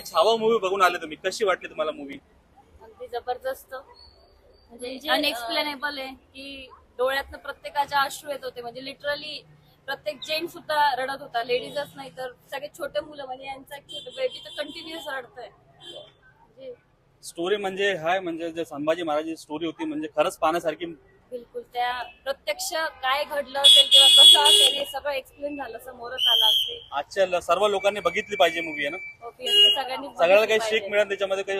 Chhava movie बघून आले तुम्ही, कशी वाटली तुम्हाला मूवी? अगदी जबरदस्त, म्हणजे अनएक्सप्लेनेबल आहे की डोळ्यातनं प्रत्येकाच्या अश्रू येत होते. म्हणजे लिटरली प्रत्येक जेंट सुद्धा रडत होता, लेडीजच नाही तर सगळे छोटे मुलं. म्हणजे यांचा एक छोटं बेबी तर कंटिन्युअस रडतंय. म्हणजे स्टोरी म्हणजे हाय, म्हणजे जे संभाजी महाराजांची स्टोरी होती म्हणजे खरंच पाहण्यासारखी. बिलकुल त्या प्रत्यक्ष काय घडलं असेल किंवा कसं असेल हे सगळं एक्सप्लेन झालं, समोरच आलं. अगदी आजच्या सर्व लोकांनी बघितली पाहिजे मूवी आहे ना. ऑब्विसली सगळ्यांनी सगळ्याला बघितली काही शिक पाहिजे. मिळेल त्याच्यामध्ये, काही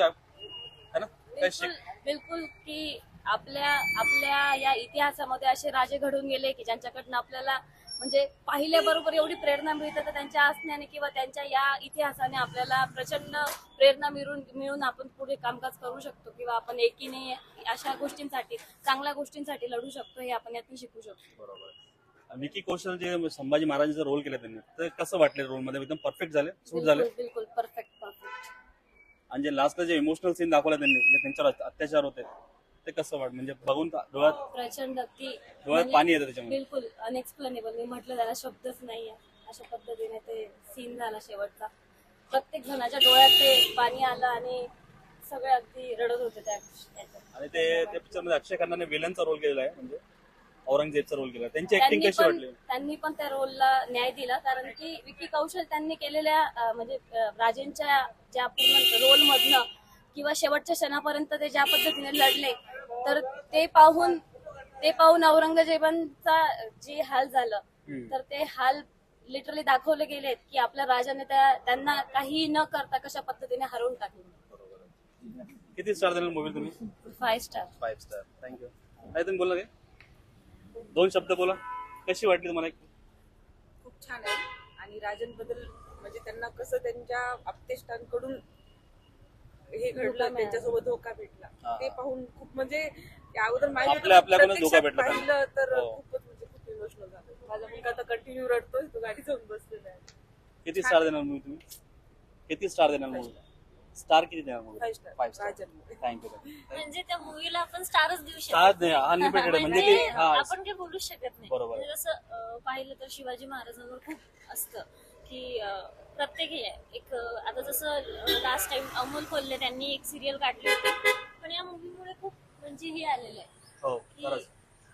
है ना, काही शिक. बिलकुल बिलकुल की आपल्या आपल्या या इतिहासामध्ये असे राजे घडून गेले की ज्यांच्याकडनं आपल्याला म्हणजे पाहिल्याबरोबर एवढी प्रेरणा मिळते. तर त्यांच्या असण्याने किंवा त्यांच्या या इतिहासाने आपल्याला प्रचंड प्रेरणा मिळून आपण पुढे कामकाज करू शकतो किंवा आपण एकीने अशा गोष्टींसाठी, चांगल्या गोष्टींसाठी लढू शकतो, हे आपण यातून शिकू शकतो. बरोबर. विकी कौशल जे संभाजी महाराजांचा रोल केला त्यांनी, तर कसं वाटलं रोल मध्ये? एकदम परफेक्ट झाले, सूट झाले. बिलकुल परफेक्ट. आणि जे लास्टला जे इमोशनल सीन दाखवला त्यांनी, जे त्यांच्यावर अत्याचार होते, ते कसं वाटलं? म्हणजे बघून डोळ्यात प्रचंड की डोळ्यात पाणी येतं त्याच्यामध्ये. बिलकुल अनएक्सप्लेनेबल. मी म्हटलं त्याला शब्दच नाहीये. अशा पद्धतीने ते सीन झाला शेवटचा. प्रत्येक जणाच्या डोळ्यात ते पाणी आलं आणि सगळे अगदी रडत होते त्या त्याच्यात. आणि ते पिक्चर मध्ये अक्षय खन्नाने विलनचा रोल केलेला आहे, म्हणजे औरंगजेबचा रोल केला. त्यांची ऍक्टिंग कशी वाटली? त्यांनी पण त्या रोलला न्याय दिला, कारण की विकी कौशल त्यांनी केलेल्या म्हणजे राजेंच्या ज्या पूर्ण रोल मधनं किंवा शेवटच्या क्षणापर्यंत ते ज्या पद्धतीने लढले, तर ते पाहून औरंगजेबांचा जे हाल झालं, तर ते हाल लिटरली दाखवले गेलेत की आपल्या राजाने त्यांना काही न करता कशा पद्धतीने हरवून टाकले. किती स्टार देणार मूवी तुम्ही? 5 स्टार. 5 स्टार. थँक्यू. काय तुम्ही बोलला? काय 2 शब्द बोला, कशी वाटली तुम्हाला? खूप छान आहे. आणि राजांबद्दल म्हणजे त्यांना कसं त्यांच्या आप्तेष्टांकडून हे घडलं, त्यांच्यासोबत धोका भेटला, ते पाहून खूप म्हणजे अगोदर आपल्याकडूनच धोका भेटला पाहिलं तर हो. खूपच म्हणजे खूप इमोशनल झालं. माझा मुलगा आता कंटिन्यू रडतोय, तो गाडी जाऊन बसलेला आहे. किती स्टार देणार मूवी तुम्ही? किती स्टार देणार मूवी? स्टार किती देणार मूवी? 5 स्टार. 5 स्टार. राजांमुळे. थँक्यू. म्हणजे त्या मूवीला आपण स्टारच देऊ स्टार शकतो. अनलिमिटेड म्हणजे की आपण काही बोलूच शकत नाही. बरोबर. म्हणजे जसं पाहिलं तर शिवाजी महाराजांवर खूप असतं की प्रत्येक एक आता जसं लास्ट टाइम अमोल कोल्हे त्यांनी एक सिरियल काढली होती, पण या मूवीमुळे खूप म्हणजे हे आलेलं आहे हो, की खरंच.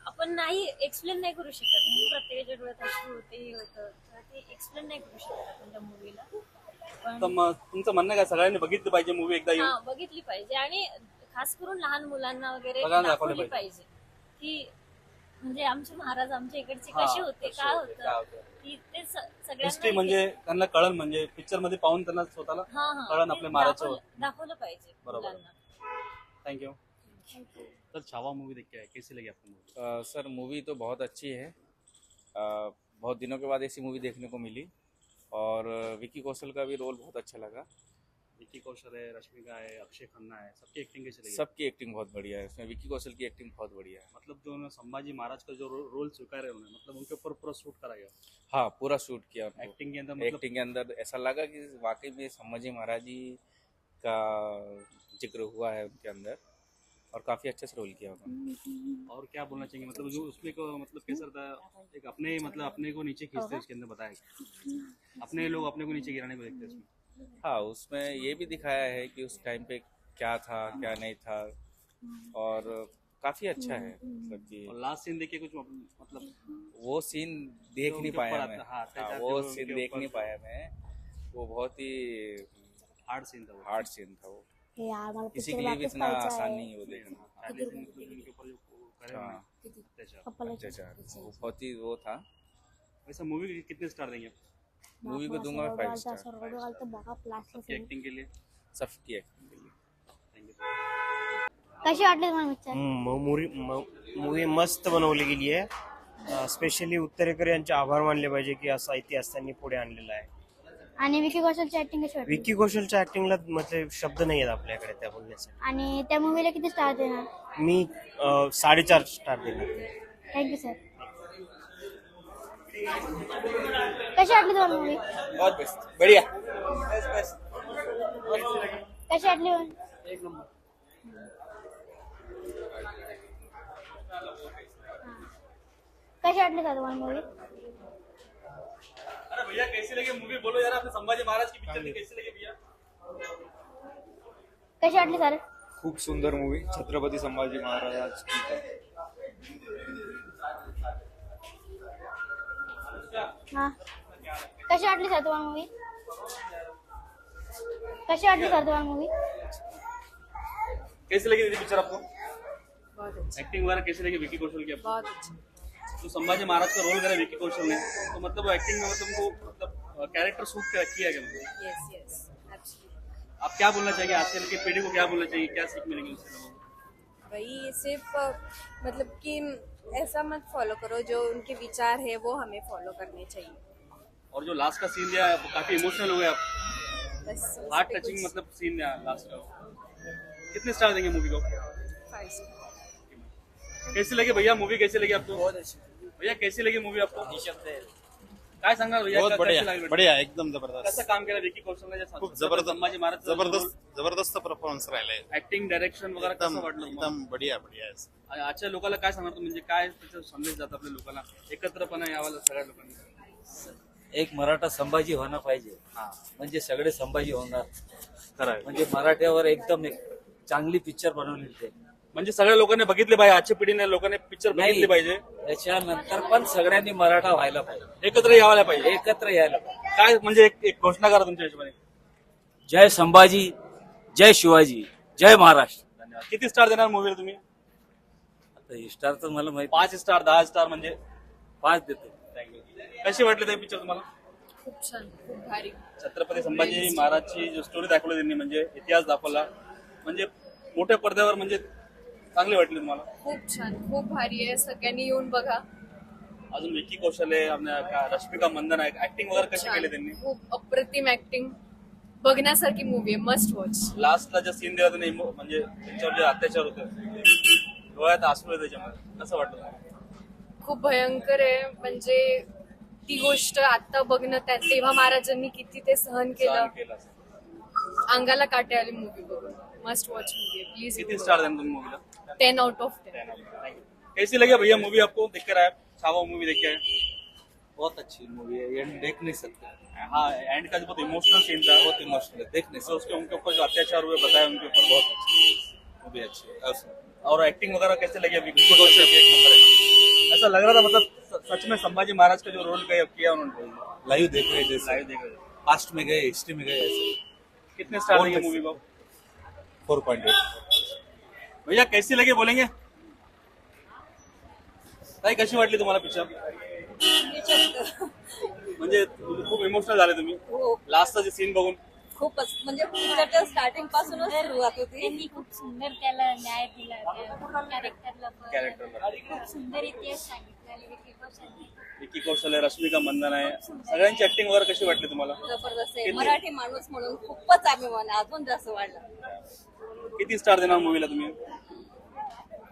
आपण नाही एक्सप्लेन नाही करू शकत. म्हणजे प्रत्येकाच्या डोळ्यात अश्रू होते, हे होतं, तर ते एक्सप्लेन नाही करू शकत आपण त्या मूवीला. तर मग तुमचं म्हणणं काय, सगळ्यांनी बघितली पाहिजे मूवी एकदा येऊन? हा, बघितली पाहिजे आणि खास करून लहान मुलांना वगैरे सगळ्यांना दाखवली दाखवली पाहिजे की म्हणजे आमचे महाराज आमच्या इकडचे कसे होते, काय होतं, की ते हिस्ट्री सगळ्यांना म्हणजे त्यांना कळण, म्हणजे पिक्चर मध्ये पाहून त्यांना स्वतःला कळण आपल्या महाराजचं. दाखवलं पाहिजे बरोबर. मुलांना. Thank you sir. Chhaava movie देख के आए, कैसी लगी आपको मूवी? सर मूवी तो बहुत अच्छी है। बहुत दिनों के बाद ऐसी मूवी देखने को मिली और विकी कौशल का भी रोल बहुत अच्छा लगा। विकी कौशल है, रश्मिका है, अक्षय खन्ना है, सबकी एक्टिंग कैसी लगी? सबकी एक्टिंग बहुत बढ़िया है, इसमें विकी कौशल की एक्टिंग बहुत बढ़िया है। मतलब जो उन्होंने संभाजी महाराज का जो रोल स्वीकार है उन्होंने, मतलब उनके ऊपर पूरा शूट करा गया हाँ, पूरा शूट किया उनको। एक्टिंग के अंदर, मतलब एक्टिंग के अंदर ऐसा लगा कि वाकई में संभाजी महाराज जी का जिक्र हुआ है उनके अंदर और काफ़ी अच्छे से रोल किया उन्होंने। और क्या बोलना चाहिए, मतलब जो उसमें को मतलब कैसा था, एक अपने मतलब अपने को नीचे खींचते उसके अंदर बताया, अपने लोग अपने को नीचे गिराने को देखते उसमें। हाँ, उसमें ये भी दिखाया है कि उस टाइम पे क्या था क्या नहीं था और काफ़ी अच्छा है मतलब कि। और लास्ट सीन देखिए कुछ मतलब वो सीन देख जो नहीं उनके पाया ऊपर मैं। आता- हाँ, हाँ, अत्याचार वो जो सीन उनके देख ऊपर नहीं पाया मैं। वो बहुत ही हार्ड सीन था वो। हार्ड सीन था वो, यार मला किसी पिक्चर के लिए भी वापस इतना पाहायचा आसान आहे. नहीं है वो देखना। चाइनीज मतलब उनके ऊपर जो करे हुए हैं, हाँ, अत्याचार। कपलाच्या अत्याचार वो बहुत ही वो था। वैसे मूवी के कितने स्टार देंगे आप? मूवी को दूंगा मैं 5 स्टार। तर बघा प्लास्टर आपकी एक्टिंग के लिए सबकी एक्टिंग के लिए। Thank you. कशी वाटली तुम्हाला पिक्चर? मूवी मस्त बनवली गेली आहे. स्पेशली उत्तरेकर यांचे आभार मानले पाहिजे की असा इतिहास त्यांनी पुढे आणलेला आहे. आणि विकी कौशलची ऍक्टिंग कशी वाटली? विकी कौशलच्या ऍक्टिंगला मतलब शब्द नाही आहेत आपल्याकडे त्या बोलण्यासाठी. आणि त्या मूवीला किती स्टार देणार? मी 4.5 स्टार देणार. Thank you sir. कशी वाटली तुम्हाला मूवी? बहुत बेस्ट, बढ़िया। कशी वाटली? एक नंबर। कशी वाटली सर तुम्हाला मूवी? अरे भैया कैसी लगी मूवी, बोलो यार, आपने संभाजी महाराज की पिक्चर कैसी लगी भैया? कशी वाटली सर? खूप सुंदर मूवी छत्रपती संभाजी महाराज हा, कशी वाटली सर तुम्हाला मूवी? कशी वाटली सर तुम्हाला मूवी? कैसी लगी दीदी पिक्चर आपको? बहुत अच्छा, एक्टिंग वगैरह कैसी लगी विकी कौशल की आपको? बहुत अच्छा। तो संभाजी महाराज का रोल करा विकी कौशल ने, तो मतलब एक्टिंग में मतलब उनको मतलब कैरेक्टर सूट किया गया मतलब। Yes yes absolutely. आप क्या बोलना चाहिए आजकल की पीढ़ी को, क्या बोलना चाहिए, क्या सीख मिलेगी उससे लोगों को? वही सिर्फ मतलब कि ऐसा मत फॉलो करो, जो उनके विचार है वो हमें फॉलो करने चाहिए। और जो लास्ट का सीन दिया है वो काफी इमोशनल हो गया आप, बस उस हार्ट पे टचिंग कुछ मतलब सीन दिया लास्ट का। कितने स्टार देंगे मूवी को? 5 स्टार। कैसी लगी भैया मूवी, कैसी लगी आपको? बहुत अच्छी भैया कैसी लगी मूवी आपको? काय सांगा भैया, बहुत कशी बढिया लागली? बढिया एकदम कसं जबरदस्त काम केलं विकी कौशलने जे खूप जबरदस्त संभाजी महाराज जबरदस्त परफॉर्मन्स राहिलाय ऍक्टिंग डायरेक्शन वगैरे एकदम कसं वाटलं तुम्हाला? एकदम बढिया बढिया आहे. आणि आजच्या लोकांना काय सांगणार तुम्ही, म्हणजे काय त्याचा संदेश जात आपल्या लोकांना एकत्रपणा यावा सगळ्या लोकांनी? एक मराठा संभाजी व्हायला पाहिजे, म्हणजे सगळे संभाजी होणार. खरं म्हणजे मराठ्यावर एकदम एक चांगली पिक्चर बनवलेली ते. म्हणजे सगळ्या लोकांनी बघितले पाहिजे, आजच्या पिढीने लोकांनी पिक्चर बघितले पाहिजे, त्याच्यानंतर पण सगळ्यांनी मराठा व्हायला पाहिजे, एकत्र यावायला पाहिजे. एकत्र यायला पाहिजे. काय म्हणजे एक घोषणा करा तुमच्या हिशोबाने. जय संभाजी, जय शिवाजी, जय महाराष्ट्र. धन्यवाद. किती स्टार देणार मूवीला तुम्ही? आता स्टार तर मला माहिती 5 स्टार 10 स्टार म्हणजे 5 देतो. थँक्यू. कशी वाटली ते पिक्चर तुम्हाला? खूप छान, खूप भारी. छत्रपती संभाजी महाराजची जो स्टोरी दाखवली त्यांनी, म्हणजे इतिहास दाखवला, म्हणजे मोठ्या पडद्यावर, म्हणजे चांगली वाटली तुम्हाला? खूप छान, खूप भारी आहे. सगळ्यांनी येऊन बघा. अजून विकी कौशल आहे, आपल्या रश्मिका मंदन आहे, ऍक्टिंग वगैरे कशी केली त्यांनी? खूप अप्रतिम ऍक्टिंग, बघण्यासारखी मूवी आहे, मस्ट वॉच. लास्टला जे सीन दिला त्यांनी, म्हणजे त्यांच्यावर जे अत्याचार होते, डोळ्यात आसू आहे त्याच्यामध्ये, कसं वाटलं तुम्हाला? खूप भयंकर आहे. म्हणजे ती गोष्ट आता बघणं, तेव्हा महाराजांनी किती ते सहन केलं, केलं. अंगाला काटे आले मूवी बघून. मस्ट वॉच मूवी है, प्लीज. किती स्टार देना तुम्ही मूवीला? 10 आउट ऑफ 10. Thank you. कैसी लगी भैया मूवी आपको? देख कर आए, छावा मूवी देख के आए? बहुत अच्छी मूवी है, ये देख नहीं सकते. हाँ, एंड का जो बहुत इमोशनल सीन था, बहुत इमोशनल, देख नहीं तो उसके उनके ऊपर जो अत्याचार हुए बताया उनके ऊपर, बहुत अच्छी मूवी अच्छी है. और एक्टिंग वगैरह कैसे लगी? विकी कौशल की एक नंबर है. ऐसा लग रहा था मतलब सच में संभाजी महाराज का जो रोल किया उन्होंने, लाइव देख रहे जैसे लाइव देख रहे थे. पास्ट में गए, हिस्ट्री में गए ऐसे. कितने स्टार बहुत देंगे अच्छी. मूवी को? 4.8. भैया कैसी लगी बोलेंगे? ताई कशी वाटली तुम्हाला पिक्चर? म्हणजे खूप इमोशनल झाले तुम्ही लास्टचा जे सीन बघून? खूपच, म्हणजे पिक्चरच्या स्टार्टिंग पासूनच सुरुवात होती. त्यांनी खूप सुंदर त्याला न्याय दिला, कॅरेक्टरला कॅरेक्टरला खूप सुंदर इतिहास सांगितला विकी कौशलने. विकी कौशल आहे, रश्मिका मंदन आहे, सगळ्यांची ऍक्टिंग वगैरे कशी वाटली तुम्हाला? जबरदस्त आहे. मराठी माणूस म्हणून खूपच अभिमान आहे, अजून जास्त वाढला. किती स्टार देणार मूवीला तुम्ही?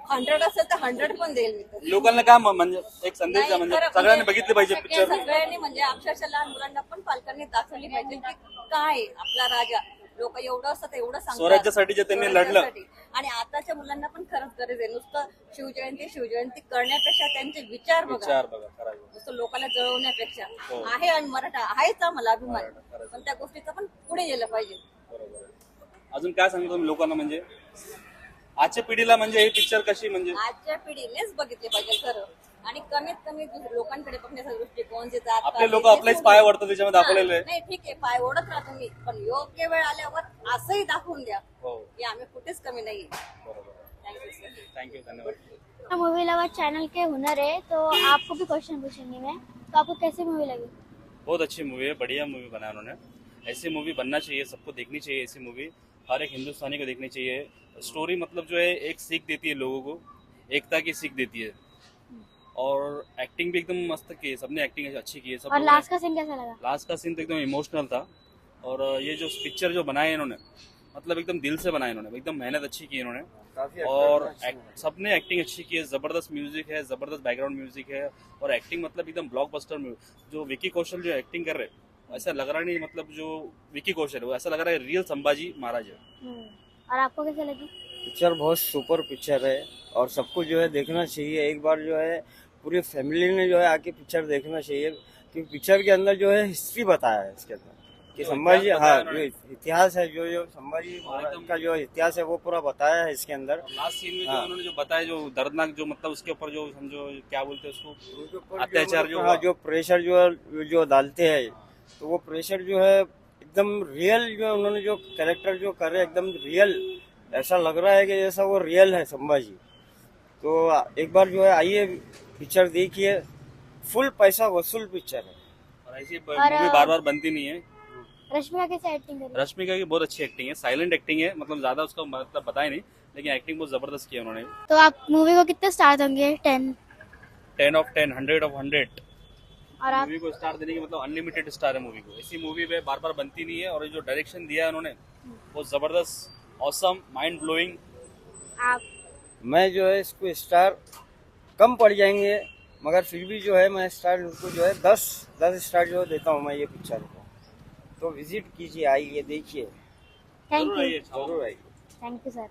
100 असेल तर 100 पण देईल मी तर. लोकांना काय म्हणजे एक संदेश द्या, नाही, म्हणजे खरं सगळ्यांनी बघितले पाहिजे सगळ्या- पिक्चर. सगळ्यांनी म्हणजे अक्षरशः लहान मुलांना पण पालकांनी दाखवली पाहिजे की काय आपला राजा, लोक एवढं असतात एवढं सांगतात स्वराज्यासाठी जे त्यांनी लढलं. स्वराज्यासाठी. आणि आताच्या मुलांना पण खरंच गरज आहे. नुसतं शिवजयंती करण्यापेक्षा त्यांचे विचार बघा, विचार बघा, खरं नुसतं लोकांना जळवण्यापेक्षा हो. आहे. आणि मराठा आहेच आम्हाला अभिमान, पण त्या गोष्टीचा पण पुढे गेलं पाहिजे. बरोबर. अजून काय सांगतो तुम्ही लोकांना, म्हणजे आजच्या पिढीला म्हणजे हे पिक्चर कशी, म्हणजे आजच्या पिढीनेच बघितले पाहिजे खरं. आणि कमीत कमी लोकांकडे बघण्याचा दृष्टिकोन जे जात आपले लोक आपलेच पाय वडतात त्याच्यामध्ये दाखवलेले आहे. नाही ठीक आहे, पाय ओढत राहा तुम्ही, पण योग्य वेळ आल्यावर असंही दाखवून द्या हो, की आम्ही कुठेच कमी नाही. बरोबर. Thank you sir. थँक्यू, धन्यवाद. मूवी लवर चैनल के हुनर है, तो आपको भी क्वेश्चन पूछेंगे मैं, तो आपको कैसी मूवी लगी? बहुत अच्छी मूवी है, बढ़िया मूवी बनाया उन्होंने. ऐसी मूवी बनना चाहिए, सबको देखनी चाहिए ऐसी मूवी, हर एक हिंदुस्तानी को देखनी चाहिए. स्टोरी मतलब जो है एक सीख देती है लोगों को, एकता की सीख देती है, और एक्टिंग भी एकदम मस्त की है, सबने एक्टिंग अच्छी की है. सब और लोगों लास्ट का सीन कैसा लगा? ने- लास्ट का सीन तो एकदम इमोशनल था. और ये जो पिक्चर जो बनाए इन्होंने, मतलब एकदम दिल से बनाए इन्होंने, एकदम मेहनत अच्छी की इन्होंने. और सबने एक्टिंग अच्छी की है, जबरदस्त म्यूजिक है, जबरदस्त बैकग्राउंड म्यूजिक है, और एक्टिंग मतलब एकदम ब्लॉकबस्टर. जो विकी कौशल जो एक्टिंग कर रहे हैं, ऐसा लग रहा नहीं, मतलब जो विकी कौशल है वो ऐसा लग रहा है रियल संभाजी महाराज है. और आपको कैसी लगी? पिक्चर बहुत सुपर पिक्चर है और सबको जो है देखना चाहिए. एक बार जो है पूरी फैमिली ने जो है आके पिक्चर देखना चाहिए, क्योंकि पिक्चर के अंदर जो है हिस्ट्री बताया है इसके अंदर. कि जो संभाजी इतिहास हाँ बताया जो इतिहास है जो संभाजी महाराज का जो इतिहास है वो पूरा बताया है इसके अंदर। लास्ट सीन में जो हाँ। उन्होंने जो बताया जो दर्दनाक जो मतलब उसके ऊपर जो समझो क्या बोलते हैं उसको उनके ऊपर अत्याचार जो हाँ हुआ। जो प्रेशर जो डालते हैं तो वो प्रेशर जो है एकदम रियल जो उन्होंने जो कैरेक्टर जो करे एकदम रियल ऐसा लग रहा है कि जैसा वो रियल है संभाजी। तो एक बार जो है आइए पिक्चर देखिए, फुल पैसा वसूल पिक्चर है। और ऐसी और, मूवी बार बार बनती नहीं है। रश्मिका कैसे एक्टिंग करी? रश्मिका की बहुत अच्छी एक्टिंग है, साइलेंट एक्टिंग है, मतलब ज्यादा उसका मतलब बताया नहीं, लेकिन एक्टिंग बहुत जबरदस्त की है उन्होंने। तो आप मूवी को कितने स्टार देंगे? 10। 10 ऑफ 10, 100 ऑफ 100। और आप? मूवी को स्टार देने की मतलब अनलिमिटेड स्टार है मूवी को। ऐसी मूवी पे बार बार बनती नहीं है। और जो डायरेक्शन दिया है उन्होंने वो जबरदस्त, ऑसम, माइंड ब्लोइंग। आप? मैं जो है इसको स्टार कम पड़ जाएंगे मगर फिर भी जो है मैं स्टार उसको जो है 10 स्टार जो देता हूँ मैं ये पिक्चर को। तो विजिट कीजिए, आइए देखिए, थैंक यू। जरूर आइए। Thank you sir.